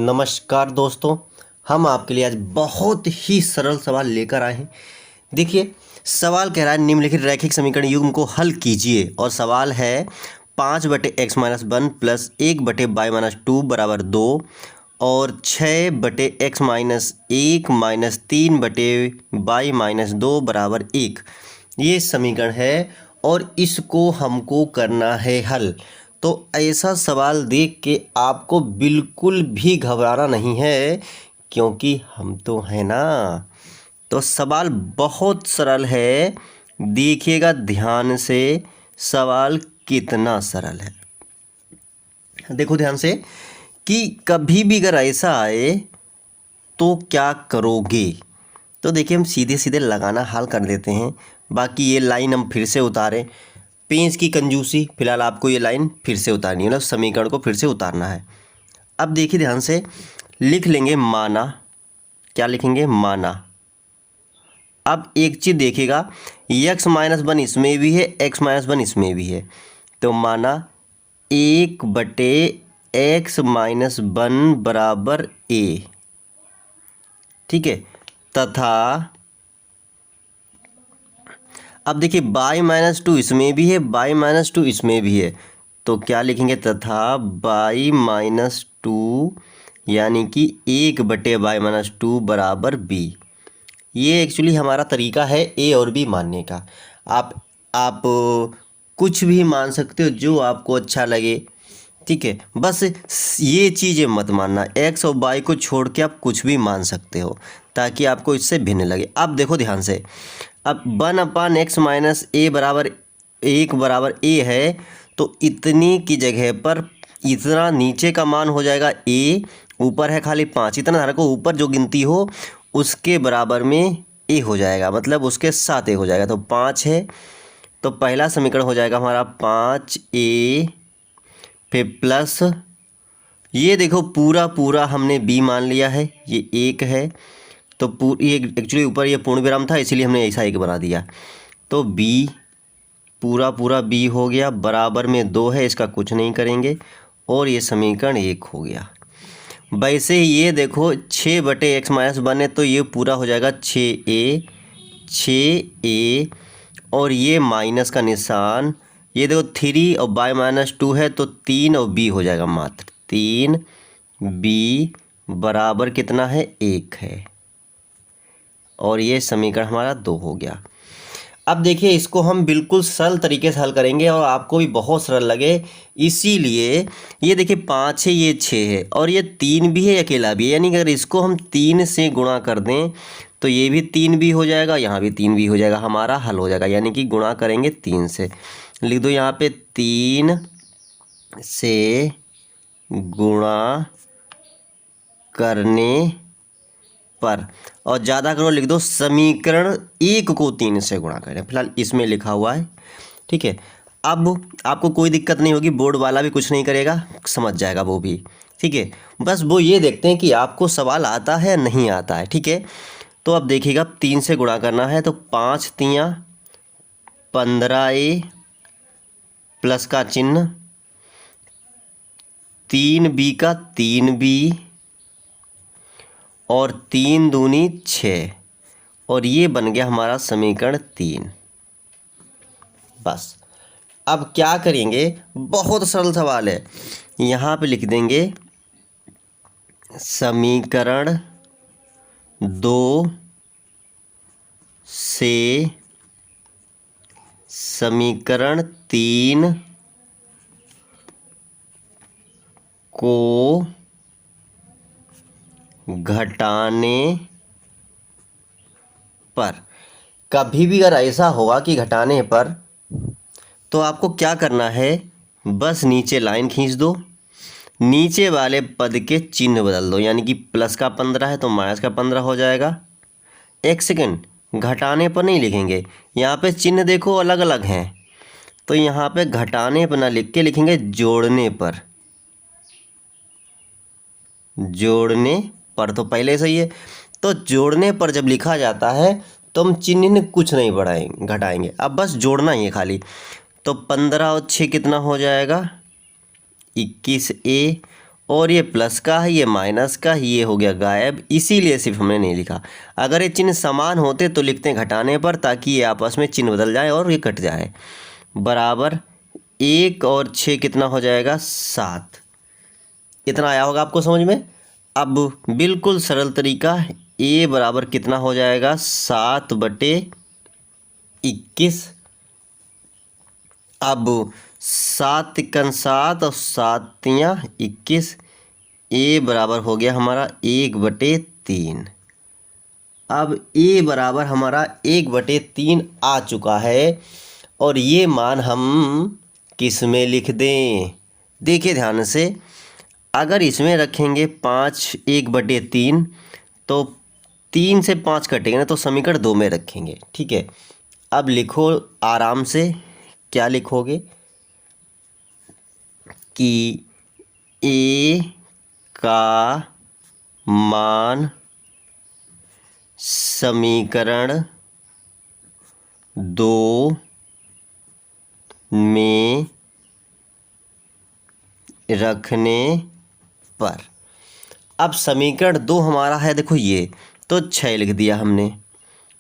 नमस्कार दोस्तों, हम आपके लिए आज बहुत ही सरल सवाल लेकर आए हैं। देखिए, सवाल कह रहा है निम्नलिखित रैखिक समीकरण युग्म को हल कीजिए और सवाल है 5/x-1 प्लस 1/y-2 बराबर 2 और 6/x-1 माइनस 3/y-2 बराबर 1। ये समीकरण है और इसको हमको करना है हल। तो ऐसा सवाल देख के आपको बिल्कुल भी घबराना नहीं है, क्योंकि हम तो हैं ना। तो सवाल बहुत सरल है, देखिएगा ध्यान से सवाल कितना सरल है। देखो ध्यान से कि कभी भी अगर ऐसा आए तो क्या करोगे। तो देखिए, हम सीधे सीधे लगाना हल कर देते हैं। बाकी ये लाइन हम फिर से उतारें, पेंच की कंजूसी, फिलहाल आपको ये लाइन फिर से उतारनी है, मतलब समीकरण को फिर से उतारना है। अब देखिए ध्यान से, लिख लेंगे माना। क्या लिखेंगे? माना। अब एक चीज़ देखिएगा, x-1 इसमें भी है, x-1 इसमें भी है, तो माना 1/x-1 बराबर a। ठीक है, तथा अब देखिए y-2 इसमें भी है, y-2 इसमें भी है, तो क्या लिखेंगे? तथा y-2 यानी कि 1/y-2 बराबर b। ये एक्चुअली हमारा तरीका है a और b मानने का। आप कुछ भी मान सकते हो जो आपको अच्छा लगे, ठीक है। बस ये चीज़ें मत मानना, x और y को छोड़ के आप कुछ भी मान सकते हो ताकि आपको इससे भिन्न लगे। अब देखो ध्यान से, अब 1/x-a बराबर 1 बराबर a है, तो इतनी की जगह पर इतना नीचे का मान हो जाएगा a, ऊपर है खाली 5, इतना धारा को ऊपर जो गिनती हो उसके बराबर में a हो जाएगा, मतलब उसके साथ a हो जाएगा, तो 5 है। तो पहला समीकरण हो जाएगा हमारा 5a, फिर प्लस ये देखो पूरा हमने b मान लिया है, ये 1 है, तो ये एक्चुअली ऊपर ये पूर्ण विराम था इसीलिए हमने ऐसा 1 बना दिया, तो b पूरा b हो गया, बराबर में 2 है, इसका कुछ नहीं करेंगे और ये समीकरण 1 हो गया। वैसे ही ये देखो 6/x-1 है, तो ये पूरा हो जाएगा 6a और ये माइनस का निशान, ये देखो 3 और y-2 है, तो 3 और b हो जाएगा, मात्र 3b बराबर कितना है? 1 है, और ये समीकरण हमारा 2 हो गया। अब देखिए, इसको हम बिल्कुल सरल तरीके से हल करेंगे और आपको भी बहुत सरल लगे, इसीलिए ये देखिए 5 है, ये 6 है और ये 3 भी है, अकेला भी है, यानी कि अगर इसको हम 3 से गुणा कर दें तो ये भी 3 भी हो जाएगा, यहाँ भी 3 भी हो जाएगा, हमारा हल हो जाएगा। यानी कि गुणा करेंगे 3 से, लिख दो यहाँ पे 3 से गुणा करने पर, और ज़्यादा करो लिख दो समीकरण 1 को 3 से गुणा करें, फिलहाल इसमें लिखा हुआ है, ठीक है। अब आपको कोई दिक्कत नहीं होगी, बोर्ड वाला भी कुछ नहीं करेगा, समझ जाएगा वो भी, ठीक है। बस वो ये देखते हैं कि आपको सवाल आता है या नहीं आता है, ठीक है। तो अब देखिएगा 3 से गुणा करना है, तो 5 तियाँ 15a प्लस का चिन्ह, 3b का 3b और 3 दूनी 6, और ये बन गया हमारा समीकरण 3। बस अब क्या करेंगे, बहुत सरल सवाल है, यहाँ पे लिख देंगे समीकरण 2 से समीकरण 3 को घटाने पर। कभी भी अगर ऐसा होगा कि घटाने पर, तो आपको क्या करना है, बस नीचे लाइन खींच दो, नीचे वाले पद के चिन्ह बदल दो, यानी कि प्लस का 15 है तो माइनस का 15 हो जाएगा। एक सेकेंड, घटाने पर नहीं लिखेंगे, यहाँ पे चिन्ह देखो अलग अलग हैं, तो यहाँ पे घटाने पर ना लिख के लिखेंगे जोड़ने पर। जोड़ने पर तो पहले सही है, तो जोड़ने पर जब लिखा जाता है तो हम चिन्ह कुछ नहीं बढ़ाएंगे घटाएंगे, अब बस जोड़ना ही है खाली। तो 15 और 6 कितना हो जाएगा? 21a और ये प्लस का है, ये माइनस का, ये हो गया गायब, इसीलिए सिर्फ हमने नहीं लिखा। अगर ये चिन्ह समान होते तो लिखते हैं घटाने पर, ताकि ये आपस में चिन्ह बदल जाए और ये कट जाए। बराबर 1 और 6 कितना हो जाएगा, 7। इतना आया होगा आपको समझ में। अब बिल्कुल सरल तरीका, ए बराबर कितना हो जाएगा, 7/21। अब 7 तिक्कन 7 और 7 × 21, ए बराबर हो गया हमारा 1/3। अब ए बराबर हमारा 1/3 आ चुका है, और ये मान हम किस में लिख दें, देखिए ध्यान से। अगर इसमें रखेंगे 5 1/3, तो 3 से 5 कटेंगे ना, तो समीकरण 2 में रखेंगे। ठीक है, अब लिखो आराम से। क्या लिखोगे कि ए का मान समीकरण 2 में रखने पर। अब समीकरण 2 हमारा है, देखो ये तो 6 लिख दिया हमने,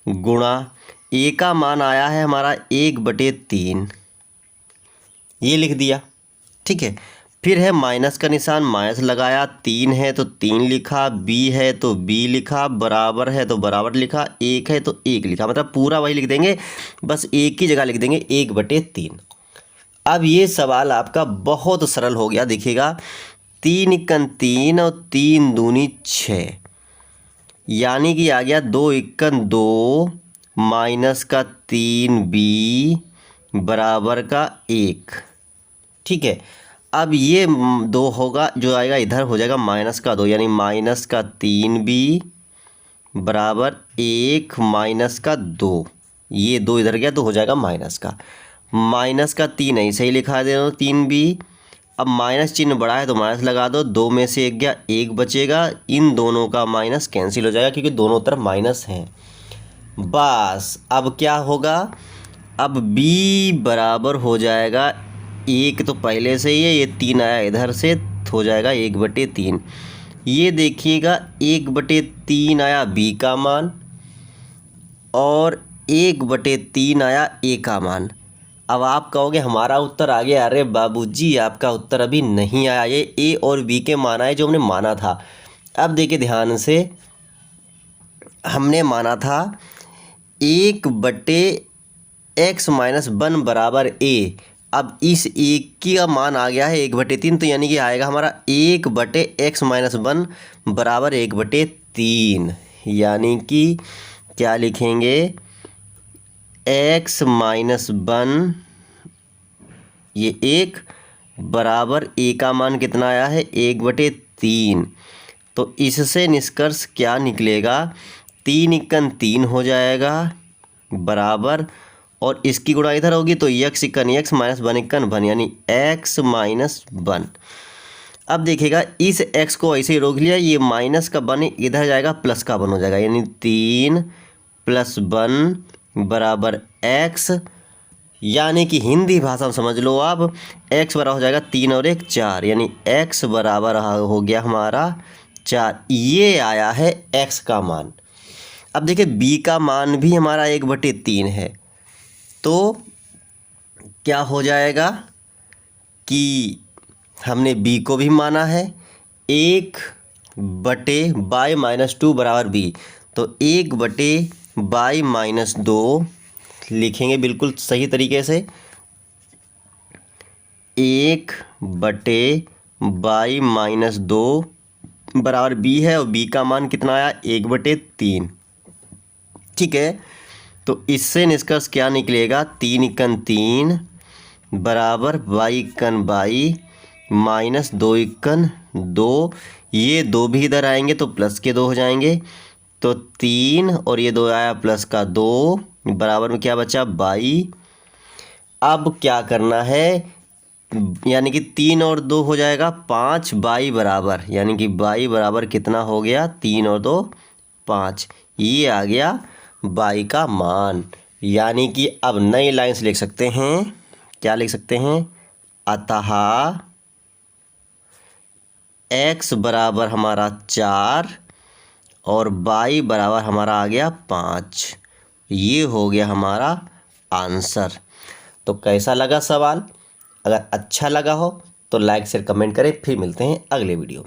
गुणा ए का मान आया है हमारा 1/3, ये लिख दिया। ठीक है, फिर है माइनस का निशान, माइनस लगाया, 3 है तो 3 लिखा, बी है तो बी लिखा, बराबर है तो बराबर लिखा, 1 है तो 1 लिखा, मतलब पूरा वही लिख देंगे, बस एक की जगह लिख देंगे 1/3। अब ये सवाल आपका बहुत सरल हो गया, देखिएगा 3 × 3 और 3 दूनी 6, यानी कि आ गया 2 × 2 माइनस का 3b बराबर का 1। ठीक है, अब ये 2 होगा, जो आएगा इधर हो जाएगा माइनस का 2, यानी माइनस का 3b बराबर 1 माइनस का 2, ये 2 इधर गया तो हो जाएगा माइनस का 3 ऐसे ही लिखा दे दो 3b। अब माइनस चिन्ह बड़ा है तो माइनस लगा दो, 2 में से 1 गया, 1 बचेगा, इन दोनों का माइनस कैंसिल हो जाएगा क्योंकि दोनों तरफ माइनस हैं। बस अब क्या होगा, अब b बराबर हो जाएगा 1, तो पहले से ही है, ये 3 आया इधर से, हो जाएगा 1/3। ये देखिएगा 1/3 आया b का मान, और 1/3 आया a का मान। अब आप कहोगे हमारा उत्तर आ गया, अरे बाबूजी आपका उत्तर अभी नहीं आया, ये a और b के मान आए जो हमने माना था। अब देखिए ध्यान से, हमने माना था 1/x-1 बराबर a। अब इस 1 का मान आ गया है 1/3, तो यानी कि आएगा हमारा 1/x-1 बराबर 1/3, यानी कि क्या लिखेंगे, x-1 ये 1 बराबर a का मान कितना आया है 1/3। तो इससे निष्कर्ष क्या निकलेगा, 3 × 3 हो जाएगा बराबर, और इसकी गुणा इधर होगी तो x × x माइनस 1 × 1 यानी x-1। अब देखिएगा इस x को ऐसे ही रोक लिया, ये माइनस का 1 इधर जाएगा, प्लस का 1 हो जाएगा, यानी 3 + 1 बराबर x, यानी कि हिंदी भाषा में समझ लो आप, x बराबर हो जाएगा 3 और 1 4, यानी x बराबर हो गया हमारा 4। ये आया है x का मान। अब देखिए b का मान भी हमारा 1/3 है, तो क्या हो जाएगा कि हमने b को भी माना है, 1/y-2 बराबर b, तो 1/y-2 लिखेंगे बिल्कुल सही तरीके से, 1/y-2 बराबर b है, और b का मान कितना आया 1/3। ठीक है, तो इससे निष्कर्ष क्या निकलेगा, 3 × 3 बराबर y-y माइनस 2 × 2, ये 2 भी इधर आएंगे तो प्लस के 2 हो जाएंगे, तो 3 और ये 2 आया प्लस का 2 बराबर में क्या बचा y। अब क्या करना है, यानी कि 3 और 2 हो जाएगा 5 y बराबर, यानी कि y बराबर कितना हो गया 3 और 2 5, ये आ गया y का मान। यानी कि अब नई लाइन से लिख सकते हैं, क्या लिख सकते हैं, अतः x बराबर हमारा 4 और y बराबर हमारा आ गया 5। ये हो गया हमारा आंसर। तो कैसा लगा सवाल? अगर अच्छा लगा हो तो लाइक शेयर कमेंट करें। फिर मिलते हैं अगले वीडियो में।